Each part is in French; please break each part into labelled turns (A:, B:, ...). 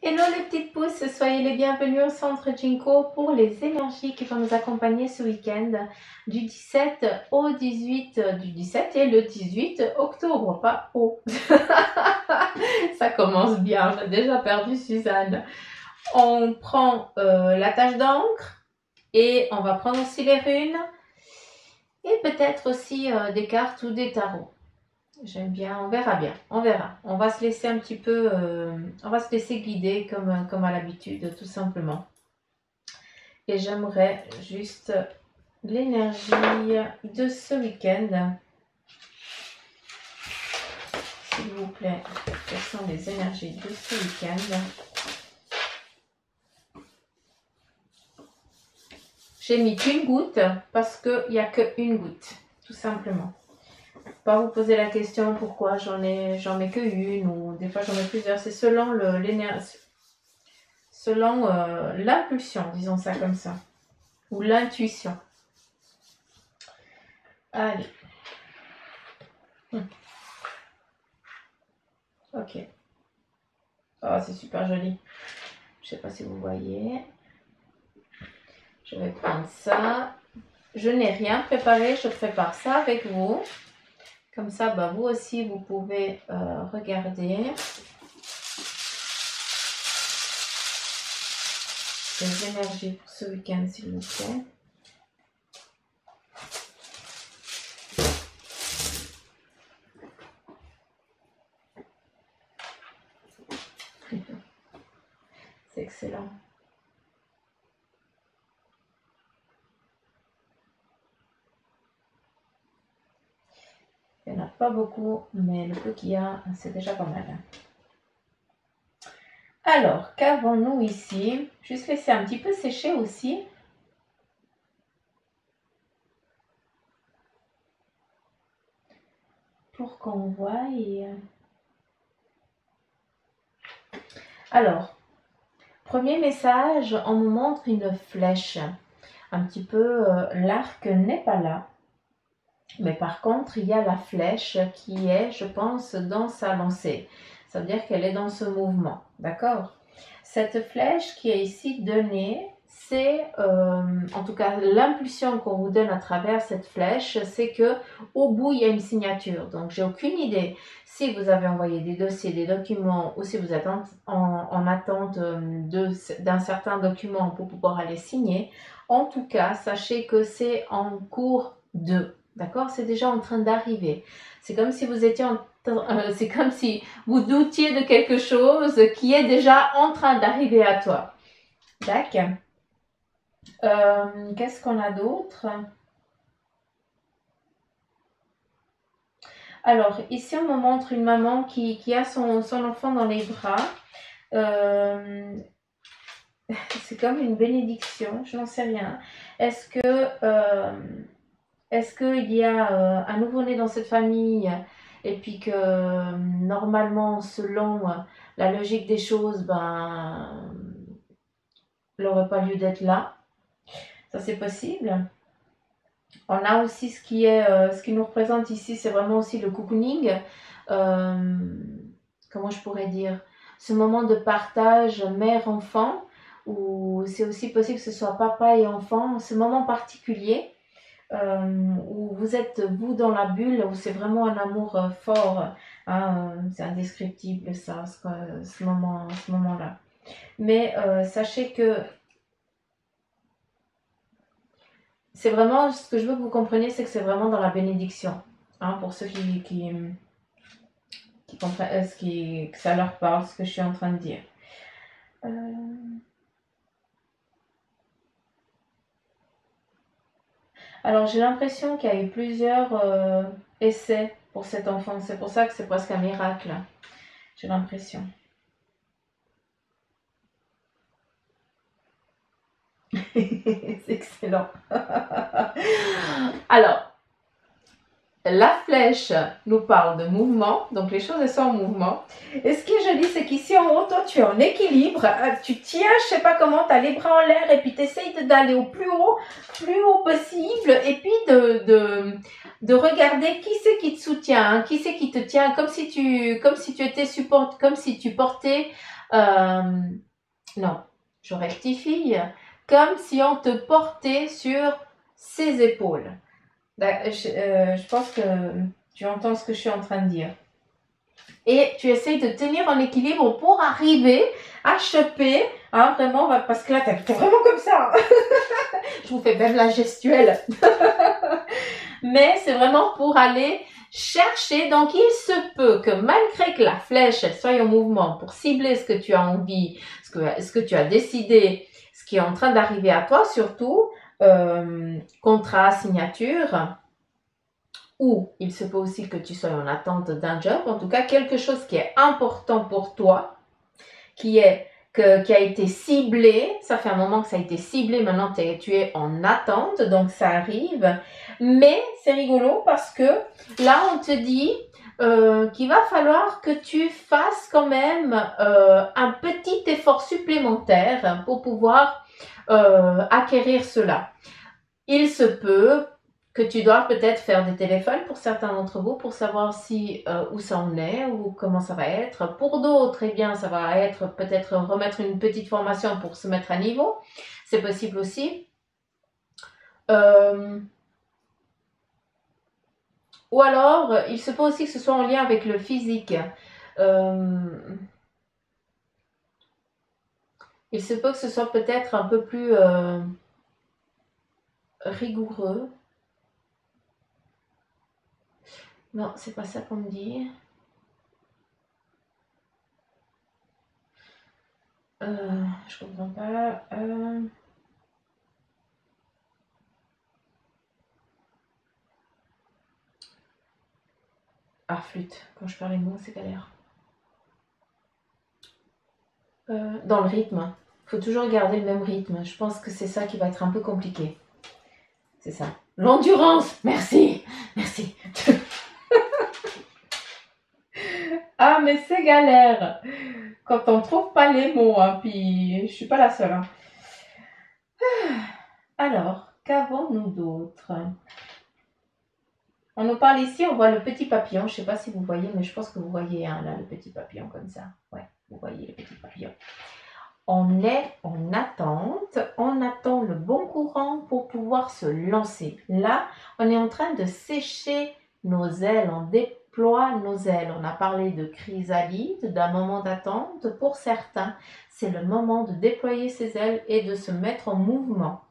A: Hello les petites pousses, soyez les bienvenus au centre Jinko pour les énergies qui vont nous accompagner ce week-end du 17 au 18, du 17 et le 18 octobre, pas au. Ça commence bien, j'ai déjà perdu Suzanne. On prend la tache d'encre et on va prendre aussi les runes et peut-être aussi des cartes ou des tarots. J'aime bien, on verra bien, on verra. On va se laisser un petit peu, on va se laisser guider comme à l'habitude, tout simplement. Et j'aimerais juste l'énergie de ce week-end. S'il vous plaît, quelles sont les énergies de ce week-end? J'ai mis qu'une goutte parce qu'il n'y a qu'une goutte, tout simplement. Pas vous poser la question pourquoi j'en mets que une ou des fois j'en mets plusieurs. C'est selon l'énergie, selon l'impulsion, disons ça comme ça, ou l'intuition. Allez. Ok. Oh, c'est super joli. Je sais pas si vous voyez. Je vais prendre ça. Je n'ai rien préparé, je prépare ça avec vous. Comme ça, bah, vous aussi, vous pouvez regarder les énergies pour ce week-end, s'il vous plaît. C'est excellent. Il n'y en a pas beaucoup, mais le peu qu'il y a, c'est déjà pas mal. Alors, qu'avons-nous ici? Juste laisser un petit peu sécher aussi. Pour qu'on voie. Alors, premier message, on me montre une flèche. Un petit peu, l'arc n'est pas là. Mais par contre, il y a la flèche qui est, je pense, dans sa lancée. Ça veut dire qu'elle est dans ce mouvement. D'accord? Cette flèche qui est ici donnée, c'est, en tout cas, l'impulsion qu'on vous donne à travers cette flèche, c'est que au bout, il y a une signature. Donc, j'ai aucune idée si vous avez envoyé des dossiers, des documents, ou si vous êtes en attente d'un certain document pour pouvoir aller signer. En tout cas, sachez que c'est en cours de. D'accord? C'est déjà en train d'arriver. C'est comme si vous étiez c'est comme si vous doutiez de quelque chose qui est déjà en train d'arriver à toi. D'accord. Qu'est-ce qu'on a d'autre? Alors, ici, on me montre une maman qui a son enfant dans les bras. C'est comme une bénédiction, je n'en sais rien. Est-ce qu'il y a un nouveau-né dans cette famille et puis que normalement, selon la logique des choses, ben, il n'aurait pas lieu d'être là. Ça, c'est possible. On a aussi ce qui nous représente ici, c'est vraiment aussi le cocooning. Comment je pourrais dire? Ce moment de partage mère-enfant, où c'est aussi possible que ce soit papa et enfant, ce moment particulier. Où vous êtes vous dans la bulle, où c'est vraiment un amour fort, hein, c'est indescriptible ça, ce moment-là. Mais sachez que c'est vraiment, ce que je veux que vous compreniez, c'est que c'est vraiment dans la bénédiction, hein, pour ceux qui comprennent, que ça leur parle, ce que je suis en train de dire. Alors j'ai l'impression qu'il y a eu plusieurs essais pour cet enfant, c'est pour ça que c'est presque un miracle, j'ai l'impression. C'est excellent. Alors, la flèche nous parle de mouvement, donc les choses elles sont en mouvement. Et ce qui est joli, c'est qu'ici en haut, toi tu es en équilibre, tu tiens, je sais pas comment, tu as les bras en l'air et puis tu essayes d'aller au plus haut possible et puis de regarder qui c'est qui te soutient, hein, qui c'est qui te tient, comme si tu étais support, comme si tu portais, non, je rectifie, comme si on te portait sur ses épaules. Je pense que tu entends ce que je suis en train de dire. Et tu essayes de tenir en équilibre pour arriver à choper, hein, vraiment, parce que là, t'es vraiment comme ça. Hein. Je vous fais même la gestuelle. Mais c'est vraiment pour aller chercher. Donc, il se peut que malgré que la flèche elle soit en mouvement pour cibler ce que tu as envie, ce que tu as décidé, ce qui est en train d'arriver à toi surtout, contrat, signature, ou il se peut aussi que tu sois en attente d'un job, en tout cas quelque chose qui est important pour toi, qui a été ciblé, ça fait un moment que ça a été ciblé, maintenant tu es en attente, donc ça arrive, mais c'est rigolo parce que là on te dit qu'il va falloir que tu fasses quand même un petit effort supplémentaire pour pouvoir acquérir cela. Il se peut que tu dois peut-être faire des téléphones pour certains d'entre vous pour savoir si où ça en est ou comment ça va être. Pour d'autres, eh bien, ça va être peut-être remettre une petite formation pour se mettre à niveau. C'est possible aussi. Ou alors, il se peut aussi que ce soit en lien avec le physique. Il se peut que ce soit peut-être un peu plus rigoureux. Non, c'est pas ça qu'on me dit. Je comprends pas. Ah, flûte. Quand je perds les mots, c'est galère. Dans le rythme. Il faut toujours garder le même rythme. Je pense que c'est ça qui va être un peu compliqué. C'est ça. L'endurance. Merci. Merci. Ah, mais c'est galère. Quand on trouve pas les mots, hein, puis je suis pas la seule. Hein. Alors, qu'avons-nous d'autre? On nous parle ici, on voit le petit papillon. Je sais pas si vous voyez, mais je pense que vous voyez hein, là le petit papillon comme ça. Ouais, vous voyez le petit papillon. On est en attente, on attend le bon courant pour pouvoir se lancer. Là, on est en train de sécher nos ailes, on déploie nos ailes. On a parlé de chrysalide, d'un moment d'attente. Pour certains, c'est le moment de déployer ses ailes et de se mettre en mouvement.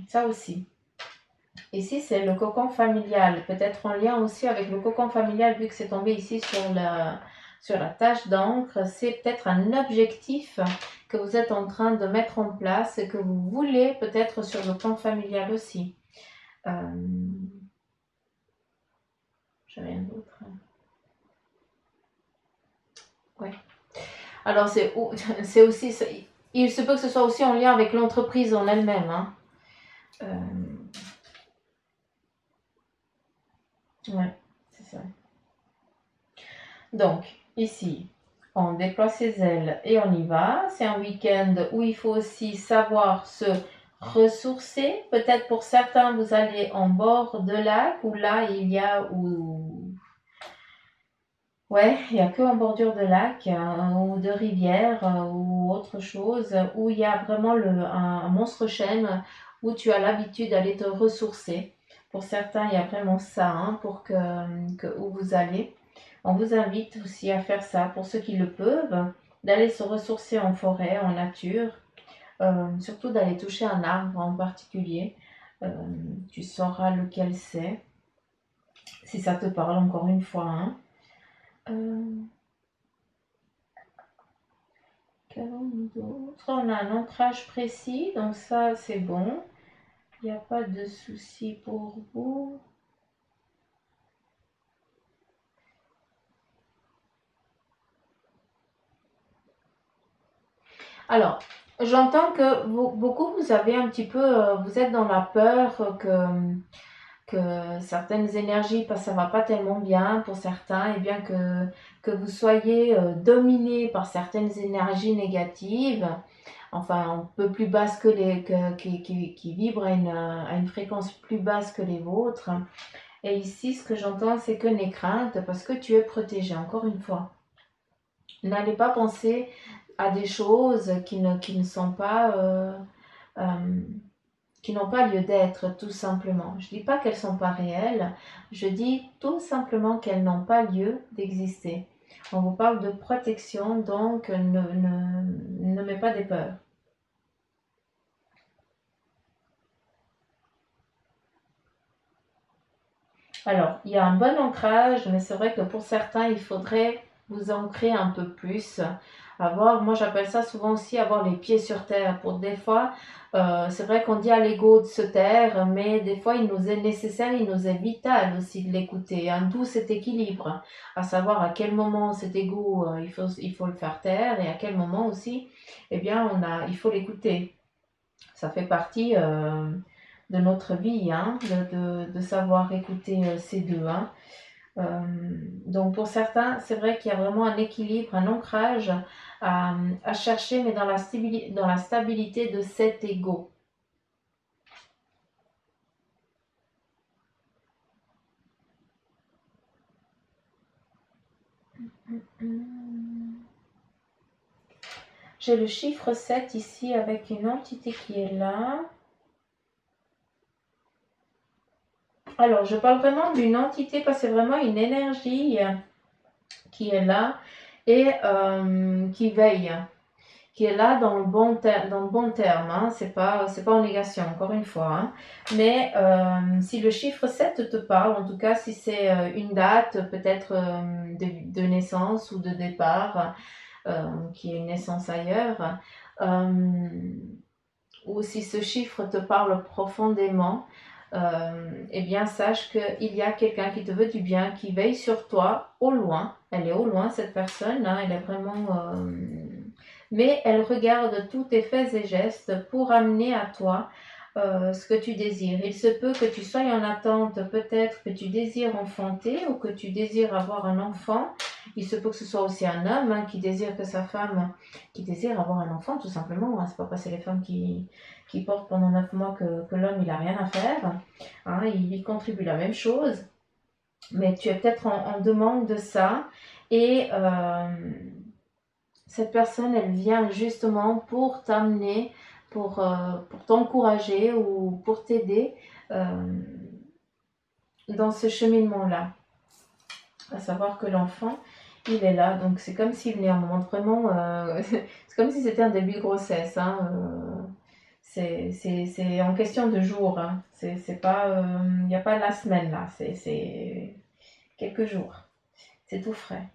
A: Ça aussi. Ici, c'est le cocon familial, peut-être en lien aussi avec le cocon familial, vu que c'est tombé ici sur la tache d'encre. C'est peut-être un objectif que vous êtes en train de mettre en place et que vous voulez peut-être sur le plan familial aussi. J'ai rien d'autre. Ouais. Alors, c'est aussi... Il se peut que ce soit aussi en lien avec l'entreprise en elle-même. Hein. Ouais, c'est ça. Donc, ici, on déploie ses ailes et on y va. C'est un week-end où il faut aussi savoir se ressourcer. Peut-être pour certains, vous allez en bord de lac où là, il y a... Ouais, il n'y a que en bordure de lac ou de rivière ou autre chose où il y a vraiment un monstre chêne où tu as l'habitude d'aller te ressourcer. Pour certains, il y a vraiment ça hein, pour où vous allez. On vous invite aussi à faire ça pour ceux qui le peuvent, d'aller se ressourcer en forêt, en nature, surtout d'aller toucher un arbre en particulier. Tu sauras lequel c'est, si ça te parle encore une fois. Hein. On a un ancrage précis, donc ça c'est bon. Il n'y a pas de souci pour vous. Alors, j'entends que beaucoup vous avez un petit peu, vous êtes dans la peur que certaines énergies, ça va pas tellement bien pour certains, et bien que vous soyez dominé par certaines énergies négatives, enfin un peu plus basses que qui vibrent à une fréquence plus basse que les vôtres. Et ici, ce que j'entends, c'est que n'aie crainte parce que tu es protégé, encore une fois. N'allez pas penser à des choses qui ne sont pas... euh, qui n'ont pas lieu d'être, tout simplement. Je ne dis pas qu'elles ne sont pas réelles, je dis tout simplement qu'elles n'ont pas lieu d'exister. On vous parle de protection, donc ne mets pas des peurs. Alors, il y a un bon ancrage, mais c'est vrai que pour certains, il faudrait vous ancrer un peu plus. Moi j'appelle ça souvent aussi avoir les pieds sur terre. Pour des fois, c'est vrai qu'on dit à l'ego de se taire, mais des fois il nous est nécessaire, il nous est vital aussi de l'écouter. D'où cet équilibre, à savoir à quel moment cet ego, il faut le faire taire et à quel moment aussi, eh bien, il faut l'écouter. Ça fait partie de notre vie, hein, de savoir écouter ces deux. Hein. Donc pour certains, c'est vrai qu'il y a vraiment un équilibre, un ancrage à chercher, mais dans la stabilité de cet ego. J'ai le chiffre 7 ici avec une entité qui est là. Alors, je parle vraiment d'une entité parce que c'est vraiment une énergie qui est là et qui veille, qui est là dans le bon terme. Hein. C'est pas en négation, encore une fois. Hein. Mais si le chiffre 7 te parle, en tout cas, si c'est une date peut-être de naissance ou de départ, qui est une naissance ailleurs, ou si ce chiffre te parle profondément, eh bien sache qu'il y a quelqu'un qui te veut du bien, qui veille sur toi au loin. Elle est au loin, cette personne, hein, elle est vraiment... mais elle regarde tous tes faits et gestes pour amener à toi ce que tu désires. Il se peut que tu sois en attente, peut-être que tu désires enfanter ou que tu désires avoir un enfant. Il se peut que ce soit aussi un homme qui désire que sa femme, qui désire avoir un enfant tout simplement. Hein. C'est pas parce que c'est les femmes qui portent pendant 9 mois que l'homme il a rien à faire. Hein. Il contribue la même chose. Mais tu es peut-être en demande de ça. Et cette personne, elle vient justement pour t'amener, pour t'encourager ou pour t'aider dans ce cheminement-là. À savoir que l'enfant, il est là. Donc c'est comme s'il venait un moment vraiment... c'est comme si c'était un début de grossesse. Hein, c'est en question de jours. Hein. C'est pas... Il n'y a pas la semaine là. C'est quelques jours. C'est tout frais.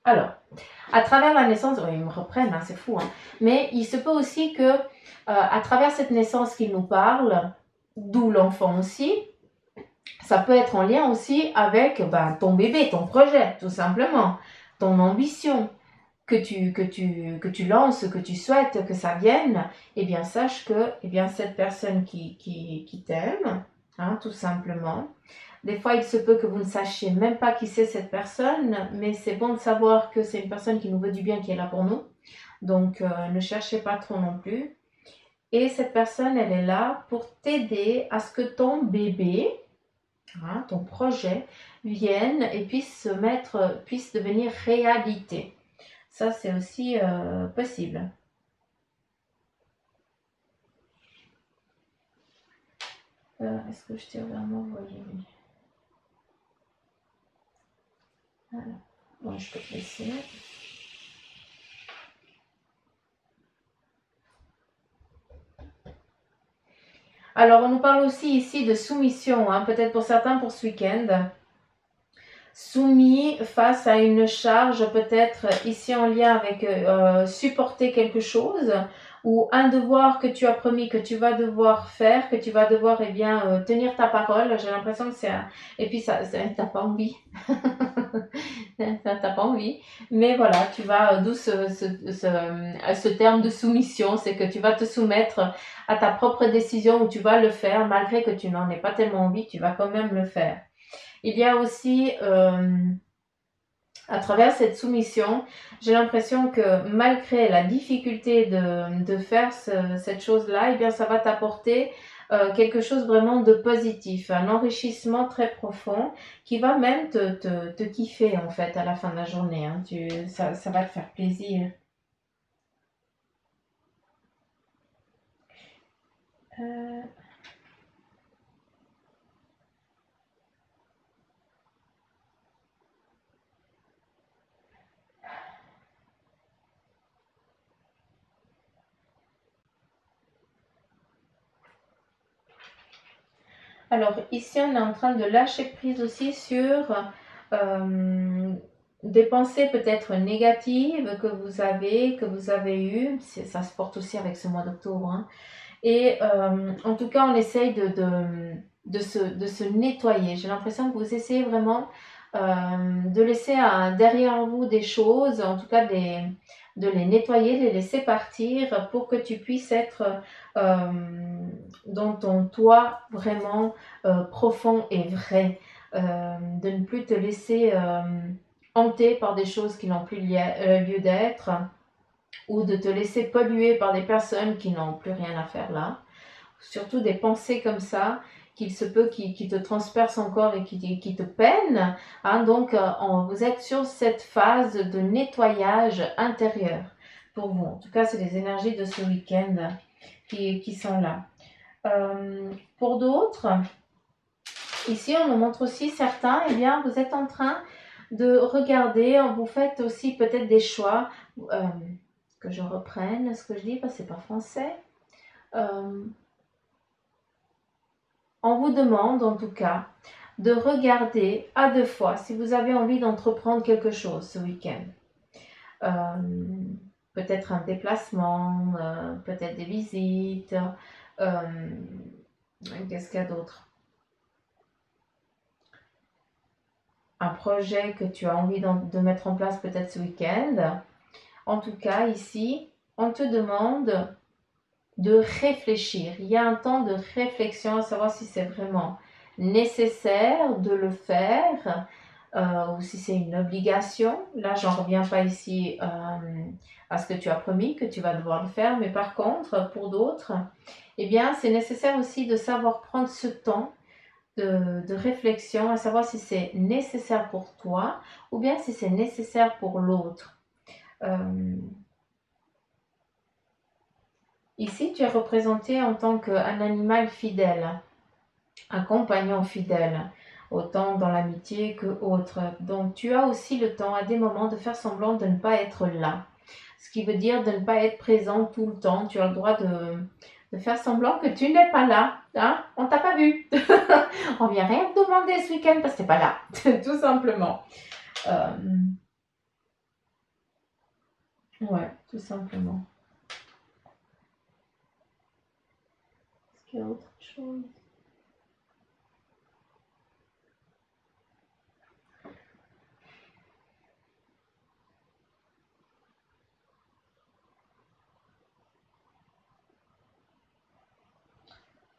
A: Alors, à travers la naissance, ils me reprennent, hein, c'est fou, hein, mais il se peut aussi que, à travers cette naissance qu'il nous parle, d'où l'enfant aussi, ça peut être en lien aussi avec ton bébé, ton projet, tout simplement, ton ambition, que tu lances, que tu souhaites que ça vienne, eh bien sache que cette personne qui t'aime, hein, tout simplement. Des fois, il se peut que vous ne sachiez même pas qui c'est cette personne, mais c'est bon de savoir que c'est une personne qui nous veut du bien, qui est là pour nous. Donc, ne cherchez pas trop non plus. Et cette personne, elle est là pour t'aider à ce que ton bébé, hein, ton projet, vienne et puisse devenir réalité. Ça, c'est aussi possible. Est-ce que je t'ai vraiment envoyé? Voilà. Bon, je peux te laisser. Alors, on nous parle aussi ici de soumission, hein, peut-être pour certains pour ce week-end. Soumis face à une charge, peut-être ici en lien avec supporter quelque chose, ou un devoir que tu as promis que tu vas devoir faire, que tu vas devoir eh bien, tenir ta parole. J'ai l'impression que c'est un... Et puis ça t'as pas envie. Ça t'as pas envie. Mais voilà, tu vas, d'où ce terme de soumission, c'est que tu vas te soumettre à ta propre décision où tu vas le faire, malgré que tu n'en aies pas tellement envie, tu vas quand même le faire. Il y a aussi, à travers cette soumission, j'ai l'impression que malgré la difficulté de faire cette chose-là, eh bien, ça va t'apporter quelque chose vraiment de positif, un enrichissement très profond qui va même te kiffer en fait à la fin de la journée. Hein. Ça va te faire plaisir. Euh, Alors ici, on est en train de lâcher prise aussi sur des pensées peut-être négatives que vous avez eues. Ça se porte aussi avec ce mois d'octobre. Hein. Et en tout cas, on essaye de se nettoyer. J'ai l'impression que vous essayez vraiment de laisser derrière vous des choses, en tout cas de les nettoyer, de les laisser partir pour que tu puisses être euh, dans ton toi vraiment profond et vrai. De ne plus te laisser hanter par des choses qui n'ont plus lieu d'être ou de te laisser polluer par des personnes qui n'ont plus rien à faire là. Surtout des pensées comme ça, qu'il se peut qui te transpercent encore et qui te peinent. Hein, donc, vous êtes sur cette phase de nettoyage intérieur pour vous. En tout cas, c'est les énergies de ce week-end qui sont là. Pour d'autres, ici, on nous montre aussi certains, eh bien, vous êtes en train de regarder, vous faites aussi peut-être des choix. Que je reprenne ce que je dis, parce que c'est pas français. On vous demande en tout cas de regarder à deux fois si vous avez envie d'entreprendre quelque chose ce week-end. Peut-être un déplacement, peut-être des visites. Qu'est-ce qu'il y a d'autre? Un projet que tu as envie de mettre en place peut-être ce week-end. En tout cas, ici, on te demande de réfléchir. Il y a un temps de réflexion à savoir si c'est vraiment nécessaire de le faire ou si c'est une obligation. Là, j'en reviens pas ici à ce que tu as promis, que tu vas devoir le faire, mais par contre, pour d'autres, eh bien, c'est nécessaire aussi de savoir prendre ce temps de réflexion, à savoir si c'est nécessaire pour toi ou bien si c'est nécessaire pour l'autre. Ici, tu es représenté en tant qu'un animal fidèle, un compagnon fidèle, autant dans l'amitié que autre. Donc, tu as aussi le temps à des moments de faire semblant de ne pas être là. Ce qui veut dire de ne pas être présent tout le temps. Tu as le droit de faire semblant que tu n'es pas là. Hein? On t'a pas vu. On vient rien te demander ce week-end parce que t'es pas là. Tout simplement. Ouais, tout simplement. Est-ce qu'il y a autre chose?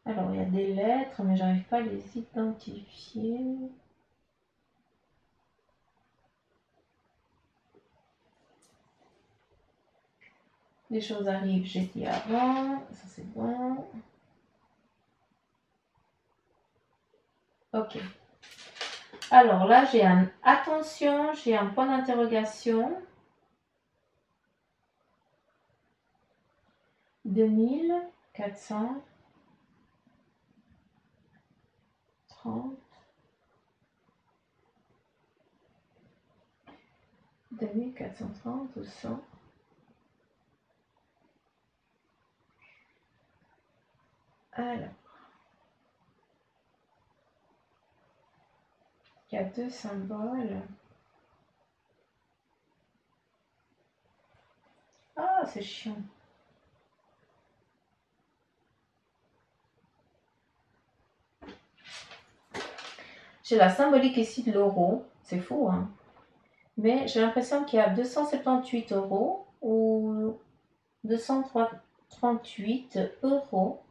A: Alors, il y a des lettres, mais j'arrive pas à les identifier. Les choses arrivent, j'ai dit avant. Ça, c'est bon. Ok. Alors là, j'ai un attention, j'ai un point d'interrogation. 2430. 2430 ou 100. Alors, il y a deux symboles. Ah, c'est chiant. J'ai la symbolique ici de l'euro. C'est fou, hein. Mais j'ai l'impression qu'il y a 278 euros ou 238 euros.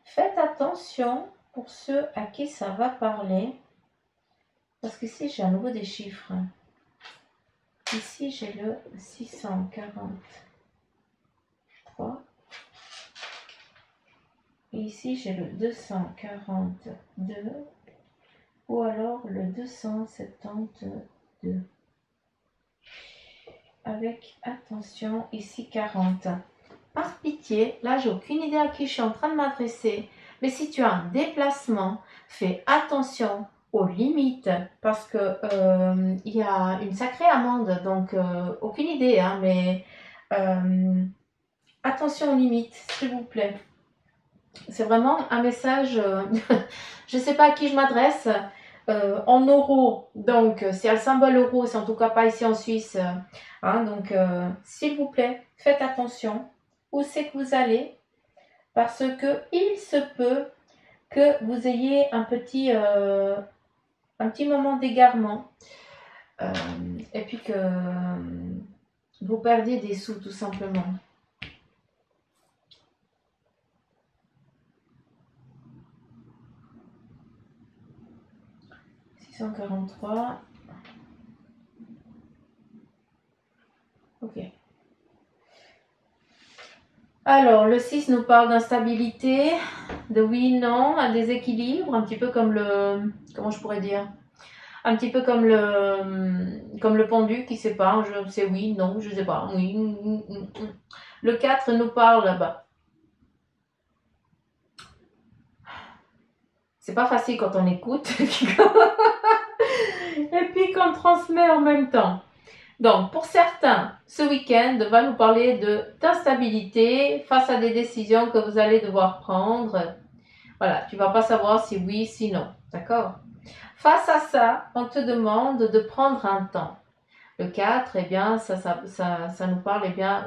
A: Faites attention pour ceux à qui ça va parler. Parce qu'ici, j'ai à nouveau des chiffres. Ici, j'ai le 643. Et ici, j'ai le 242. Ou alors le 272. Avec, attention, ici 40. Par pitié, là, j'ai aucune idée à qui je suis en train de m'adresser. Mais si tu as un déplacement, fais attention aux limites parce que il y a une sacrée amende. Donc, aucune idée, hein, mais attention aux limites, s'il vous plaît. C'est vraiment un message, je ne sais pas à qui je m'adresse, en euros. Donc, s'il y a le symbole euro, c'est en tout cas pas ici en Suisse. Hein, donc, s'il vous plaît, faites attention où c'est que vous allez parce que il se peut que vous ayez un petit moment d'égarement et puis que vous perdiez des sous tout simplement. « 643. Ok. Alors, le 6 nous parle d'instabilité, de oui, non, un déséquilibre, un petit peu comme le... Comment je pourrais dire? Un petit peu comme le pendu qui sait pas, je sais oui, non, je sais pas, oui. Le 4 nous parle là-bas. C'est pas facile quand on écoute et puis qu'on transmet en même temps. Donc, pour certains, ce week-end va nous parler d'instabilité face à des décisions que vous allez devoir prendre. Voilà, tu vas pas savoir si oui, si non. D'accord? Face à ça, on te demande de prendre un temps. Le 4, eh bien, ça nous parle, eh bien,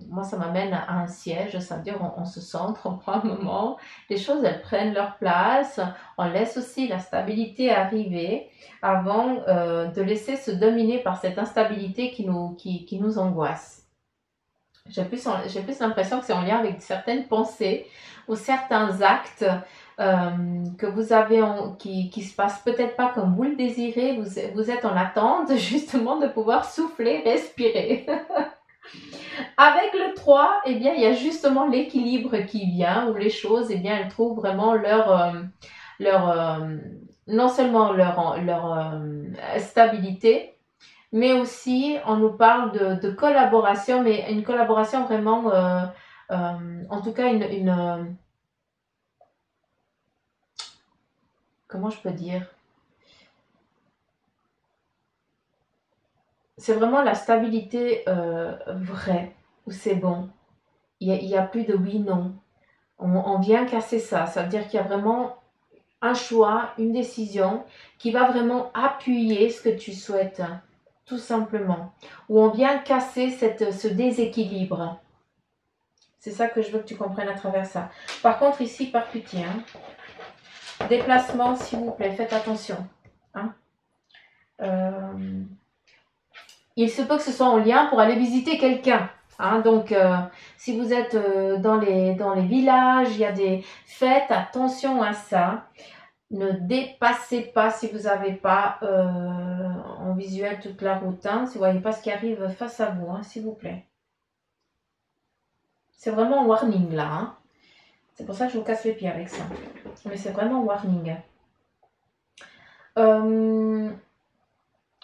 A: moi, ça m'amène à un siège, ça veut dire on se centre, on prend un moment, les choses, elles prennent leur place, on laisse aussi la stabilité arriver avant de laisser se dominer par cette instabilité qui nous angoisse. J'ai plus l'impression que c'est en lien avec certaines pensées ou certains actes que vous avez qui se passent peut-être pas comme vous le désirez, vous êtes en attente justement de pouvoir souffler, respirer. Avec le 3, eh bien, il y a justement l'équilibre qui vient où les choses, eh bien, elles trouvent vraiment non seulement leur stabilité, mais aussi on nous parle de collaboration, mais une collaboration vraiment, en tout cas comment je peux dire? C'est vraiment la stabilité vraie, où c'est bon. Il y a plus de oui, non. On vient casser ça. Ça veut dire qu'il y a vraiment un choix, une décision qui va vraiment appuyer ce que tu souhaites, tout simplement. Où on vient casser ce déséquilibre. C'est ça que je veux que tu comprennes à travers ça. Par contre, ici, par pitié, hein, déplacement, s'il vous plaît, faites attention. Hein. Il se peut que ce soit en lien pour aller visiter quelqu'un. Hein, donc, si vous êtes dans les villages, il y a des fêtes, attention à ça. Ne dépassez pas si vous n'avez pas en visuel toute la route. Hein, si vous ne voyez pas ce qui arrive face à vous, hein, s'il vous plaît. C'est vraiment un warning là. Hein. C'est pour ça que je vous casse les pieds avec ça. Mais c'est vraiment un warning.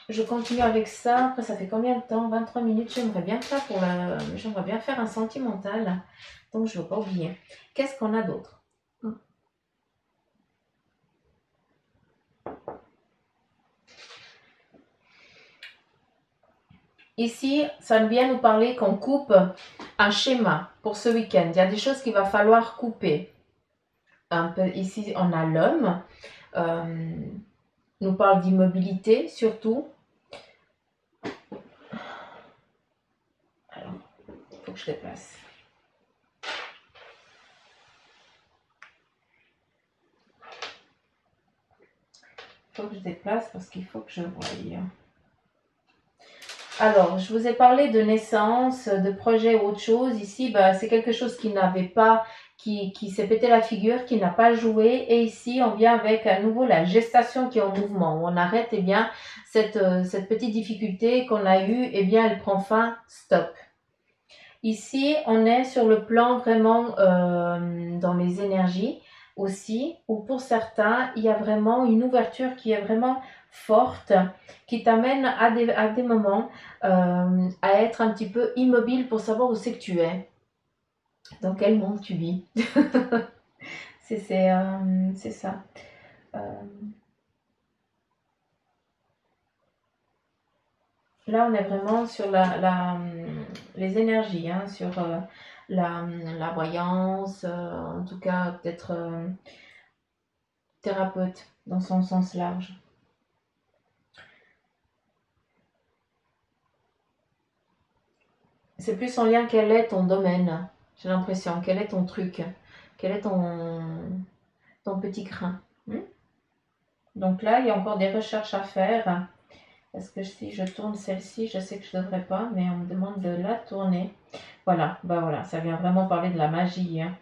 A: Je continue avec ça. Après, ça fait combien de temps? 23 minutes. J'aimerais bien faire un sentimental. Donc, je ne veux pas oublier. Qu'est-ce qu'on a d'autre? Ici, ça vient nous parler qu'on coupe un schéma pour ce week-end. Il y a des choses qu'il va falloir couper. Un peu, ici, on a l'homme. Nous parle d'immobilité, surtout. Alors, il faut que je déplace. faut que je déplace parce qu'il faut que je voie. Alors, je vous ai parlé de naissance, de projet ou autre chose. Ici, bah, c'est quelque chose qui n'avait pas, qui s'est pété la figure, qui n'a pas joué. Et ici, on vient avec à nouveau la gestation qui est en mouvement. On arrête, eh bien, cette petite difficulté qu'on a eue, eh bien, elle prend fin, stop. Ici, on est sur le plan vraiment dans les énergies aussi, où pour certains, il y a vraiment une ouverture qui est vraiment forte, qui t'amène à des moments à être un petit peu immobile pour savoir où c'est que tu es, dans quel monde tu vis. c'est ça. Euh, Là, on est vraiment sur les énergies, hein, sur la voyance, en tout cas peut-être thérapeute dans son sens large. C'est plus en lien quel est ton domaine, j'ai l'impression, quel est ton truc, quel est ton petit grain. Donc là, il y a encore des recherches à faire. Parce que si je tourne celle-ci, je sais que je ne devrais pas, mais on me demande de la tourner. Voilà, bah voilà, ça vient vraiment parler de la magie. Hein.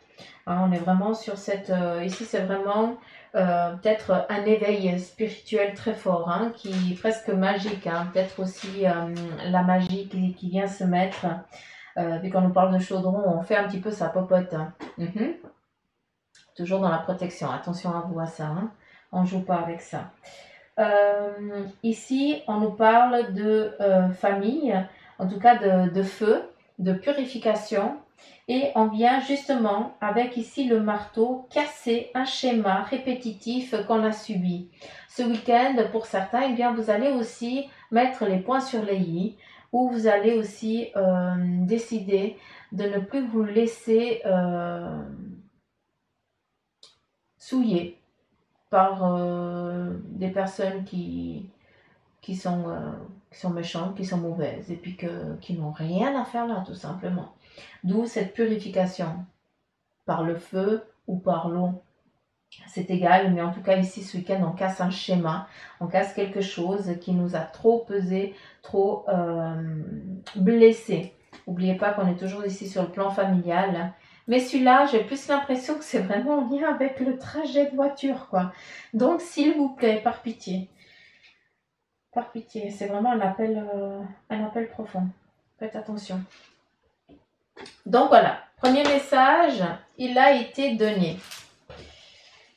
A: Hein, on est vraiment sur cette... ici, c'est vraiment peut-être un éveil spirituel très fort, hein, qui est presque magique. Hein. Peut-être aussi la magie qui vient se mettre. Vu qu'on nous parle de chaudron, on fait un petit peu sa popote. Hein. Toujours dans la protection. Attention à vous à ça. Hein. On ne joue pas avec ça. Ici, on nous parle de famille, en tout cas de feu, de purification. Et on vient justement avec ici le marteau casser un schéma répétitif qu'on a subi. Ce week-end, pour certains, eh bien, vous allez aussi mettre les points sur les i, ou vous allez aussi décider de ne plus vous laisser souiller par des personnes qui sont méchantes, qui sont mauvaises et puis qui n'ont rien à faire là tout simplement. D'où cette purification par le feu ou par l'eau. C'est égal, mais en tout cas ici ce week-end on casse un schéma, on casse quelque chose qui nous a trop pesé, trop blessé. N'oubliez pas qu'on est toujours ici sur le plan familial. Mais celui-là, j'ai plus l'impression que c'est vraiment en lien avec le trajet de voiture, quoi. Donc, s'il vous plaît, par pitié, c'est vraiment un appel profond. Faites attention. Donc voilà, premier message, il a été donné.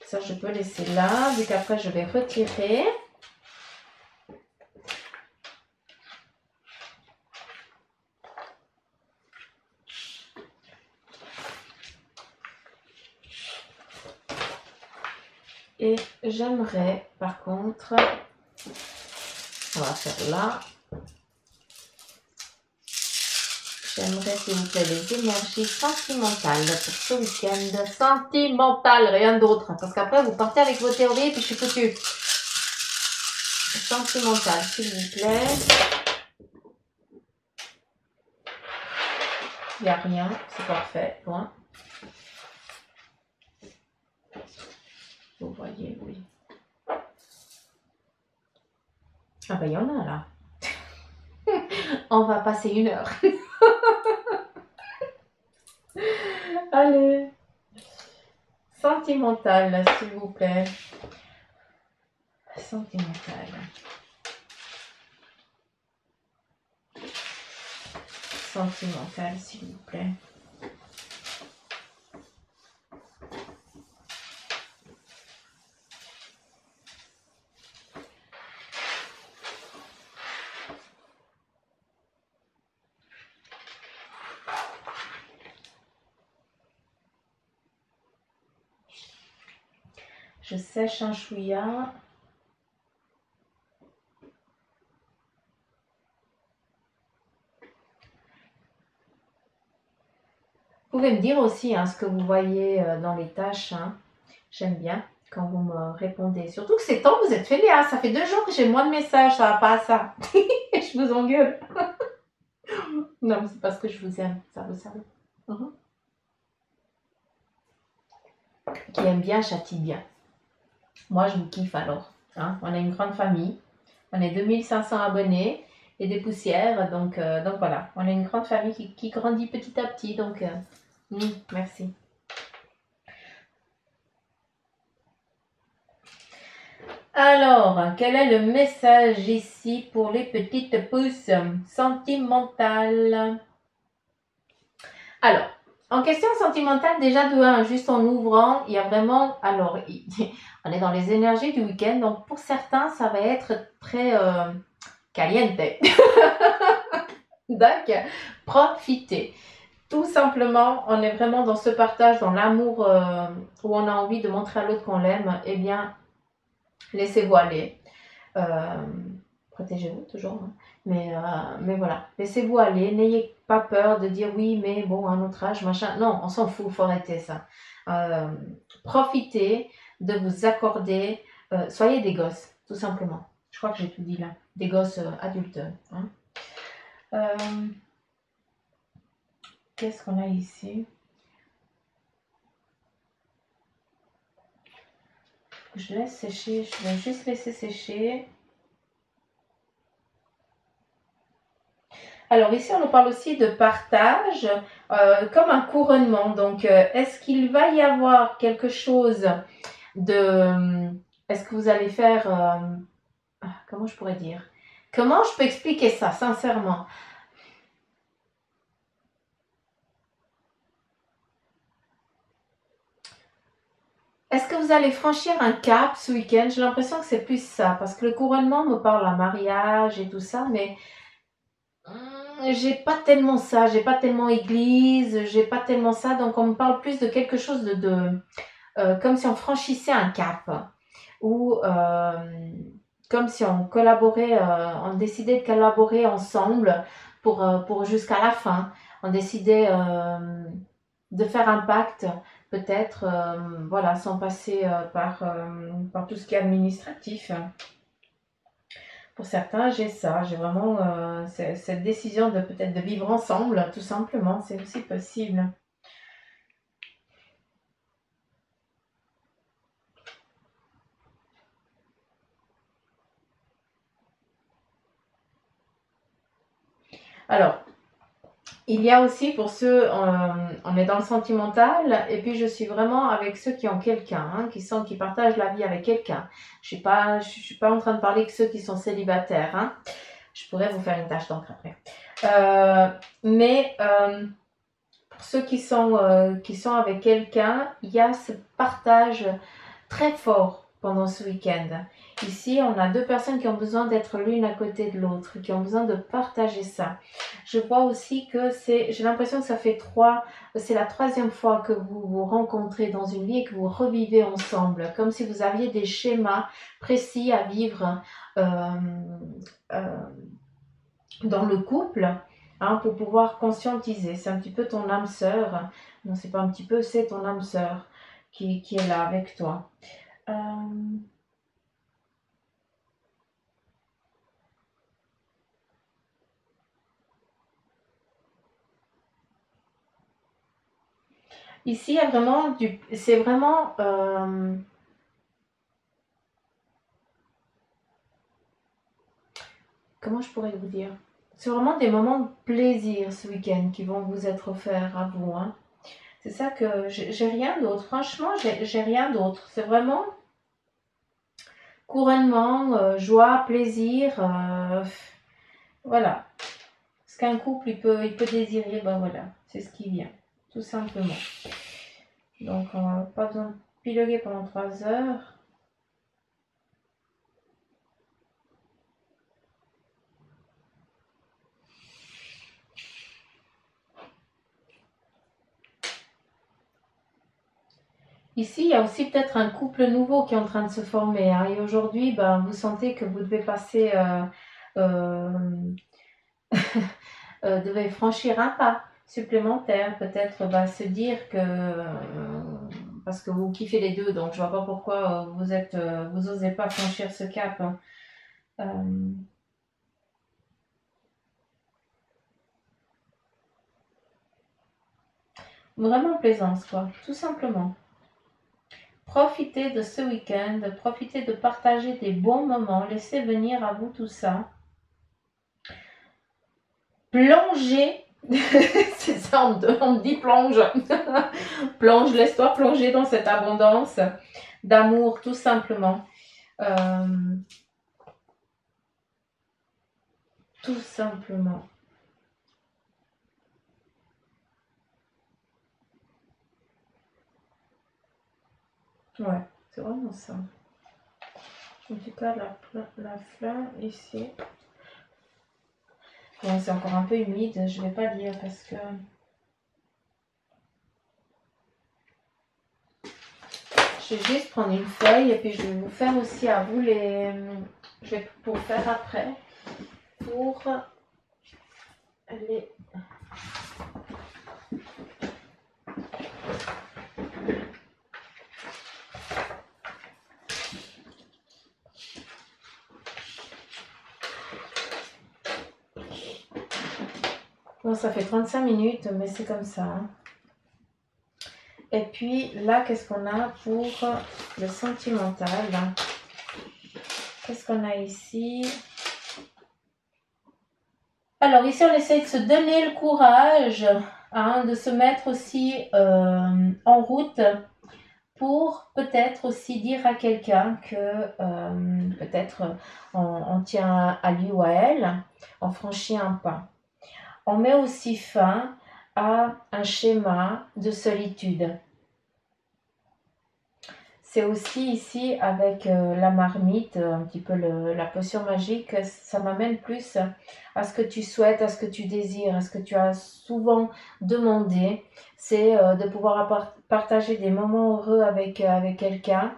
A: Ça, je peux laisser là, vu qu'après, je vais retirer. Et j'aimerais, par contre, on va faire là. J'aimerais, s'il vous plaît, les énergies sentimentales pour ce week-end. Sentimentales, rien d'autre. Parce qu'après, vous partez avec vos théories et puis je suis foutue. Sentimentales, s'il vous plaît. Il n'y a rien, c'est parfait. Loin. Vous voyez, oui. Ah ben, il y en a là. On va passer 1 heure. Allez. Sentimentale, s'il vous plaît. Sentimentale. Sentimentale, s'il vous plaît. Je sèche un chouïa. Vous pouvez me dire aussi ce que vous voyez dans les tâches. Hein. J'aime bien quand vous me répondez. Surtout que ces temps, vous êtes fêlés. Ça fait 2 jours que j'ai moins de messages. Ça va pas à ça. Je vous engueule. Non, mais c'est parce que je vous aime. Ça, vous savez. Qui aime bien, châtie bien. Moi, je vous kiffe alors. Hein. On est une grande famille. On est 2500 abonnés et des poussières. Donc voilà, on est une grande famille qui grandit petit à petit. Merci. Alors, quel est le message ici pour les petites pousses sentimentales? Alors, en question sentimentale, déjà de 1, juste en ouvrant, il y a vraiment... Alors, on est dans les énergies du week-end, donc pour certains, ça va être très caliente. Donc, profitez. Tout simplement, on est vraiment dans ce partage, dans l'amour où on a envie de montrer à l'autre qu'on l'aime. Eh bien, laissez-vous aller. Euh, Protégez-vous toujours. Hein. Mais voilà, laissez-vous aller. N'ayez pas peur de dire oui, mais bon, à notre âge, machin. Non, on s'en fout, il faut arrêter ça. Euh, Profitez de vous accorder. Soyez des gosses, tout simplement. Je crois que j'ai tout dit là. Des gosses adultes. Hein. Qu'est-ce qu'on a ici? Je laisse sécher. Je vais juste laisser sécher. Alors ici, on nous parle aussi de partage comme un couronnement. Donc, est-ce qu'il va y avoir quelque chose de... Est-ce que vous allez faire... comment je pourrais dire? Comment je peux expliquer ça, sincèrement? Est-ce que vous allez franchir un cap ce week-end? J'ai l'impression que c'est plus ça, parce que le couronnement me parle à mariage et tout ça, mais j'ai pas tellement ça, j'ai pas tellement église, j'ai pas tellement ça, donc on me parle plus de quelque chose comme si on franchissait un cap ou comme si on collaborait, on décidait de collaborer ensemble pour jusqu'à la fin. On décidait de faire un pacte, peut-être, voilà, sans passer par tout ce qui est administratif. Pour certains, j'ai ça, j'ai vraiment cette décision de peut-être de vivre ensemble, tout simplement, c'est aussi possible. Alors, il y a aussi pour ceux, on est dans le sentimental, et puis je suis vraiment avec ceux qui ont quelqu'un, hein, qui partagent la vie avec quelqu'un. Je suis pas en train de parler que ceux qui sont célibataires. Hein. Je pourrais vous faire une tâche d'encre après. Mais pour ceux qui sont avec quelqu'un, il y a ce partage très fort pendant ce week-end. Ici, on a deux personnes qui ont besoin d'être l'une à côté de l'autre, qui ont besoin de partager ça. Je vois aussi que j'ai l'impression que c'est la troisième fois que vous vous rencontrez dans une vie et que vous revivez ensemble, comme si vous aviez des schémas précis à vivre euh, euh, dans le couple. Hein, pour pouvoir conscientiser. C'est un petit peu ton âme sœur. Non, c'est pas un petit peu, c'est ton âme sœur qui est là avec toi. Euh, Ici, il y a vraiment c'est vraiment, comment je pourrais vous dire? C'est vraiment des moments de plaisir ce week-end qui vont vous être offerts à vous. Hein. C'est ça que j'ai rien d'autre. Franchement, j'ai rien d'autre. C'est vraiment couronnement, joie, plaisir. Voilà. Ce qu'un couple il peut désirer, ben voilà, c'est ce qui vient, tout simplement. Donc, on n'a pas besoin de piloguer pendant 3 heures. Ici, il y a aussi peut-être un couple nouveau qui est en train de se former. Hein, et aujourd'hui, ben, vous sentez que vous devez passer, euh, devez franchir un pas supplémentaire. Peut-être se dire que, parce que vous kiffez les deux, donc je vois pas pourquoi vous osez pas franchir ce cap. Hein. Vraiment plaisance, quoi, tout simplement. profitez de ce week-end, profitez de partager des bons moments, laissez venir à vous tout ça. Plongez, c'est ça, on me dit plonge. Plonge, laisse-toi plonger dans cette abondance d'amour, tout simplement. Tout simplement. Ouais, c'est vraiment ça. En tout cas, la flamme ici. Bon, c'est encore un peu humide, je vais pas lire parce que... Je vais juste prendre une feuille et puis je vais vous faire aussi à vous les... Je vais pour faire après. Pour les... Bon, ça fait 35 minutes, mais c'est comme ça. Hein. Et puis là, qu'est-ce qu'on a pour le sentimental? Qu'est-ce qu'on a ici? Alors ici, on essaye de se donner le courage, hein, de se mettre aussi en route pour peut-être aussi dire à quelqu'un que peut-être on tient à lui ou à elle, on franchit un pas. On met aussi fin à un schéma de solitude. C'est aussi ici avec la marmite, un petit peu la potion magique, ça m'amène plus à ce que tu souhaites, à ce que tu désires, à ce que tu as souvent demandé. C'est de pouvoir partager des moments heureux avec quelqu'un.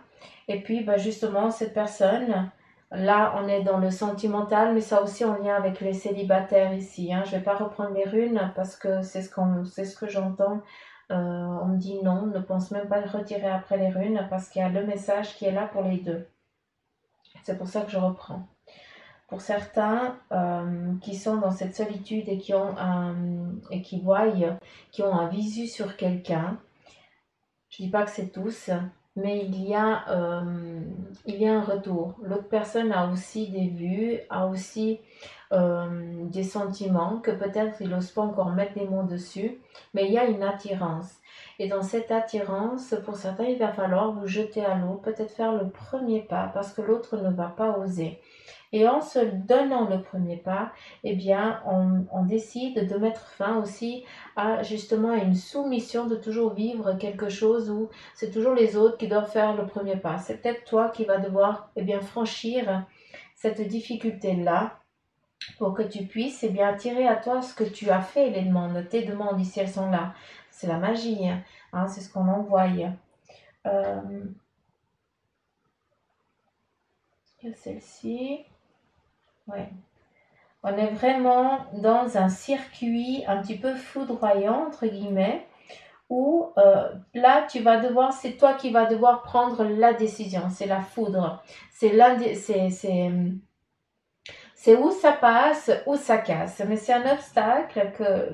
A: Et puis justement, cette personne, là on est dans le sentimental, mais ça aussi en lien avec les célibataires ici. Hein. Je ne vais pas reprendre les runes parce que c'est ce que j'entends. On me dit non, ne pense même pas le retirer après les runes parce qu'il y a le message qui est là pour les deux. C'est pour ça que je reprends. Pour certains qui sont dans cette solitude et qui ont un visu sur quelqu'un, je ne dis pas que c'est tous, mais il y a un retour. L'autre personne a aussi des vues, a aussi des sentiments que peut-être il n'ose pas encore mettre des mots dessus, mais il y a une attirance. Et dans cette attirance, pour certains, il va falloir vous jeter à l'eau, peut-être faire le premier pas parce que l'autre ne va pas oser. Et en se donnant le premier pas, eh bien, on décide de mettre fin aussi à justement une soumission, de toujours vivre quelque chose où c'est toujours les autres qui doivent faire le premier pas. C'est peut-être toi qui vas devoir franchir cette difficulté-là pour que tu puisses attirer à toi ce que tu as fait, les demandes. Tes demandes ici, elles sont là. C'est la magie, hein, c'est ce qu'on envoie. Il y a celle-ci. Ouais. On est vraiment dans un circuit un petit peu foudroyant, entre guillemets, où là, c'est toi qui vas devoir prendre la décision. C'est la foudre. C'est où ça passe, où ça casse. Mais c'est un obstacle que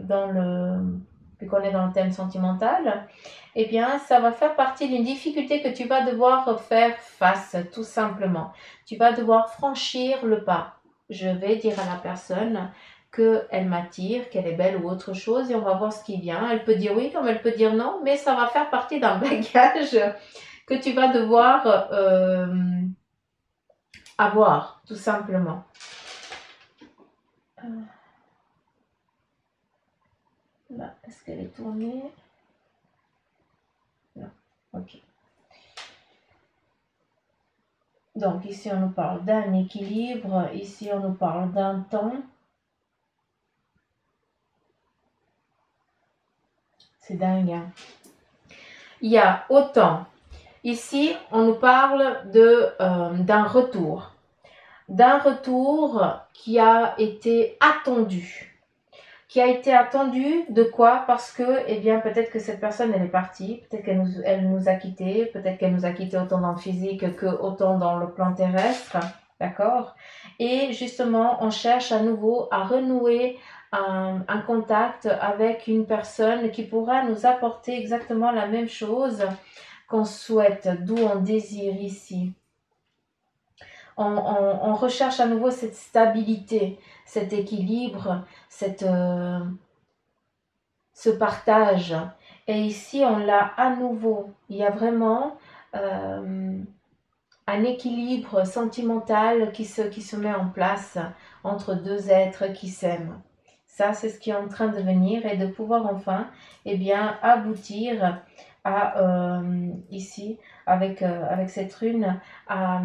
A: vu qu'on est dans le thème sentimental, eh bien, ça va faire partie d'une difficulté que tu vas devoir faire face, tout simplement. Tu vas devoir franchir le pas. Je vais dire à la personne qu'elle m'attire, qu'elle est belle ou autre chose, et on va voir ce qui vient. Elle peut dire oui comme elle peut dire non, mais ça va faire partie d'un bagage que tu vas devoir avoir, tout simplement. Là, est-ce qu'elle est tournée? Non, ok. Donc ici, on nous parle d'un équilibre. Ici, on nous parle d'un temps. C'est dingue. Hein? Il y a autant. Ici, on nous parle d'un retour. D'un retour qui a été attendu. Qui a été attendu de quoi? Parce que, peut-être que cette personne, elle est partie. Peut-être qu'elle nous a quittés. Peut-être qu'elle nous a quittés autant dans le physique que autant dans le plan terrestre. D'accord? Et justement, on cherche à nouveau à renouer un contact avec une personne qui pourra nous apporter exactement la même chose qu'on souhaite, d'où on désire ici. On recherche à nouveau cette stabilité, cet équilibre, ce partage. Et ici, on l'a à nouveau. Il y a vraiment un équilibre sentimental qui se met en place entre deux êtres qui s'aiment. Ça, c'est ce qui est en train de venir et de pouvoir enfin aboutir à, ici, avec cette rune, à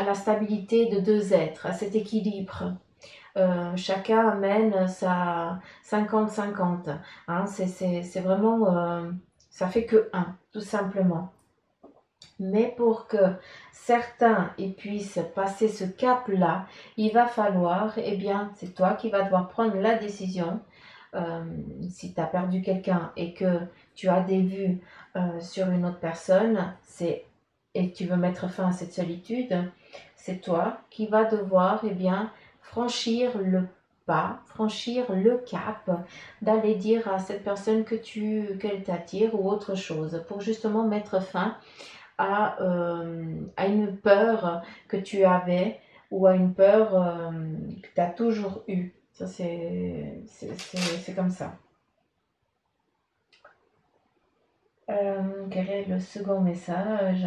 A: la stabilité de deux êtres, à cet équilibre. Chacun amène sa 50-50. Hein, c'est vraiment, ça fait que un, tout simplement. Mais pour que certains puissent passer ce cap-là, il va falloir, c'est toi qui vas devoir prendre la décision. Si tu as perdu quelqu'un et que tu as des vues sur une autre personne, et que tu veux mettre fin à cette solitude, c'est toi qui vas devoir franchir le pas, franchir le cap, d'aller dire à cette personne qu'elle t'attire ou autre chose, pour justement mettre fin à une peur que tu avais ou à une peur que tu as toujours eue. Ça, c'est comme ça. Quel est le second message?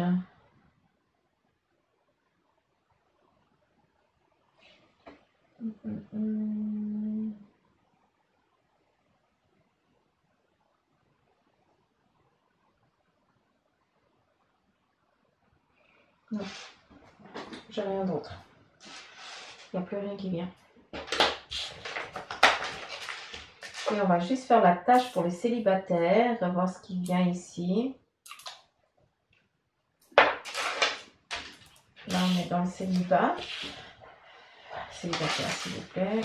A: Non, j'ai rien d'autre. Il n'y a plus rien qui vient. Et on va juste faire la tâche pour les célibataires, voir ce qui vient ici. Là, on est dans le célibat. Célibataire, s'il vous plaît.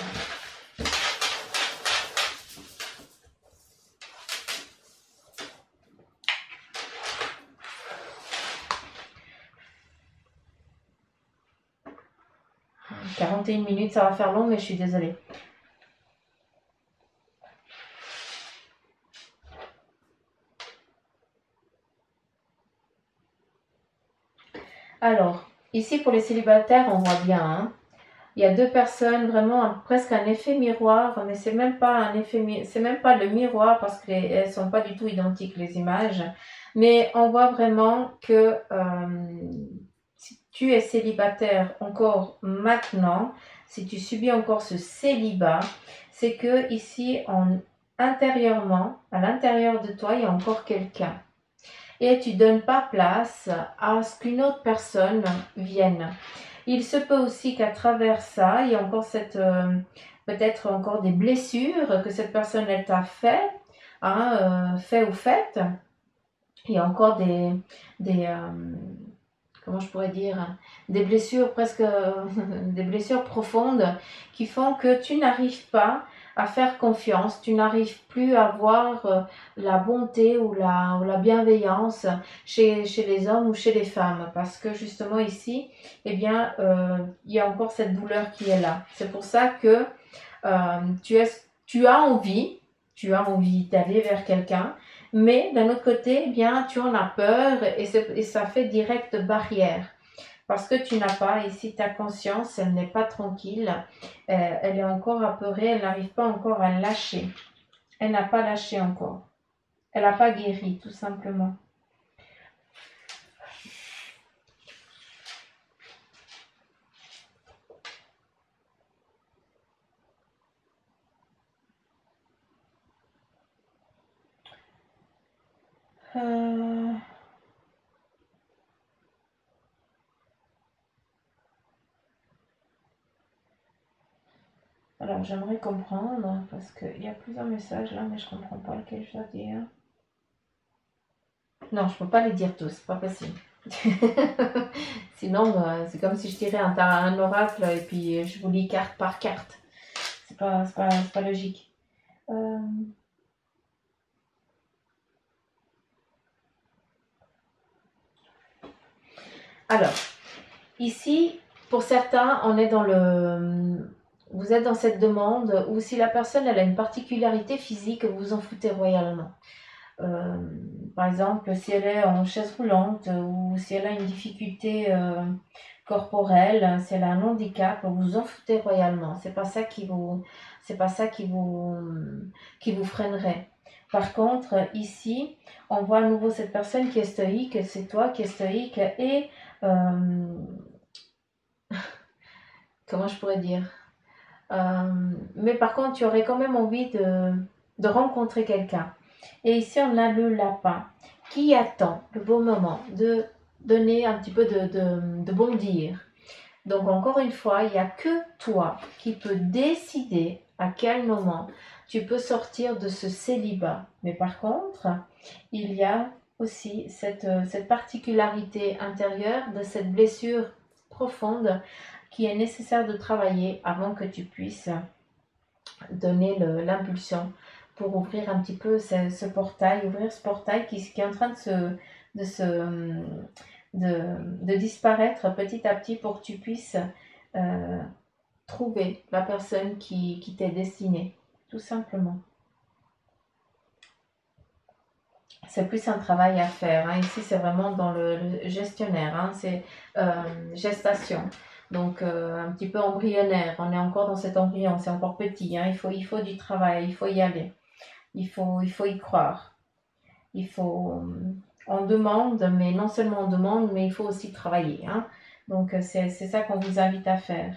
A: « 41 minutes, ça va faire long, mais je suis désolée. » Alors, ici pour les célibataires, on voit bien. Hein, il y a deux personnes, vraiment presque un effet miroir, mais c'est même pas un effet, c'est même pas le miroir parce qu'elles sont pas du tout identiques les images. Mais on voit vraiment que si tu es célibataire encore maintenant, si tu subis encore ce célibat, c'est que ici, intérieurement, à l'intérieur de toi, il y a encore quelqu'un. Et tu donnes pas place à ce qu'une autre personne vienne. Il se peut aussi qu'à travers ça, il y a encore peut-être encore des blessures que cette personne elle t'a fait, fait ou faite. Il y a encore comment je pourrais dire, des blessures presque, des blessures profondes qui font que tu n'arrives pas à faire confiance, tu n'arrives plus à voir la bonté ou la bienveillance chez les hommes ou chez les femmes, parce que justement ici, il y a encore cette douleur qui est là. C'est pour ça que tu as envie d'aller vers quelqu'un, mais d'un autre côté, tu en as peur et ça fait directe barrière. Parce que tu n'as pas, ici ta conscience, elle n'est pas tranquille, elle est encore apeurée, elle n'arrive pas encore à lâcher. Elle n'a pas lâché encore. Elle n'a pas guéri, tout simplement. Alors, j'aimerais comprendre, parce qu'il y a plusieurs messages là, mais je ne comprends pas lequel je dois dire. Non, je ne peux pas les dire tous, pas possible. Sinon, c'est comme si je tirais un oracle et puis je vous lis carte par carte. C'est pas logique. Alors, ici, pour certains, on est vous êtes dans cette demande où si la personne elle a une particularité physique, vous vous en foutez royalement. par exemple, si elle est en chaise roulante ou si elle a une difficulté corporelle, si elle a un handicap, vous vous en foutez royalement. C'est pas ça qui vous freinerait. Par contre, ici, on voit à nouveau cette personne qui est stoïque, c'est toi qui es stoïque et comment je pourrais dire mais par contre, tu aurais quand même envie de rencontrer quelqu'un. Et ici, on a le lapin qui attend le bon moment de donner un petit peu de bondir. Donc, encore une fois, il n'y a que toi qui peux décider à quel moment tu peux sortir de ce célibat. Mais par contre, il y a aussi cette particularité intérieure de cette blessure profonde qui est nécessaire de travailler avant que tu puisses donner l'impulsion pour ouvrir un petit peu ouvrir ce portail qui est en train de, se, de disparaître petit à petit pour que tu puisses trouver la personne qui t'est destinée, tout simplement. C'est plus un travail à faire. Hein. Ici, c'est vraiment dans le gestionnaire. Hein. C'est gestation. Donc, un petit peu embryonnaire. On est encore dans cet embryon. C'est encore petit. Hein. Il faut du travail. Il faut y aller. Il faut y croire. On demande, mais non seulement on demande, mais il faut aussi travailler. Hein. Donc, c'est ça qu'on vous invite à faire.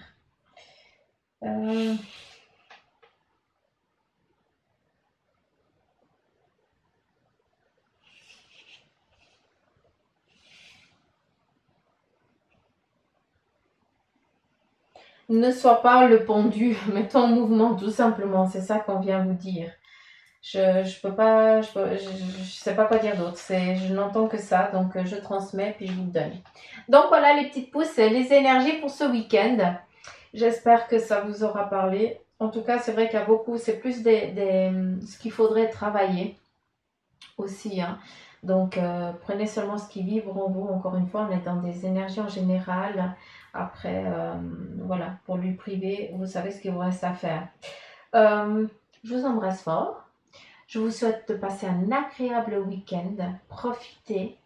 A: Ne sois pas le pendu, mets-toi en mouvement tout simplement, c'est ça qu'on vient vous dire. Je peux pas, je sais pas quoi dire d'autre, je n'entends que ça, donc je transmets puis je vous donne. Donc voilà les petites pousses, les énergies pour ce week-end. J'espère que ça vous aura parlé. En tout cas, c'est vrai qu'il y a beaucoup, c'est plus ce qu'il faudrait travailler aussi. Hein. Donc, prenez seulement ce qui vibre en vous. Encore une fois, on est dans des énergies en général. Après, voilà, pour lui priver, vous savez ce qu'il vous reste à faire. Je vous embrasse fort. Je vous souhaite de passer un agréable week-end. Profitez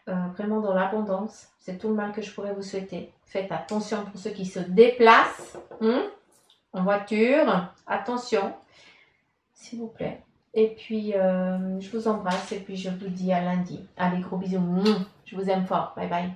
A: vraiment dans l'abondance. C'est tout le mal que je pourrais vous souhaiter. Faites attention pour ceux qui se déplacent en voiture. Attention, s'il vous plaît. Et puis, je vous embrasse et puis je vous dis à lundi. Allez, gros bisous. Je vous aime fort. Bye bye.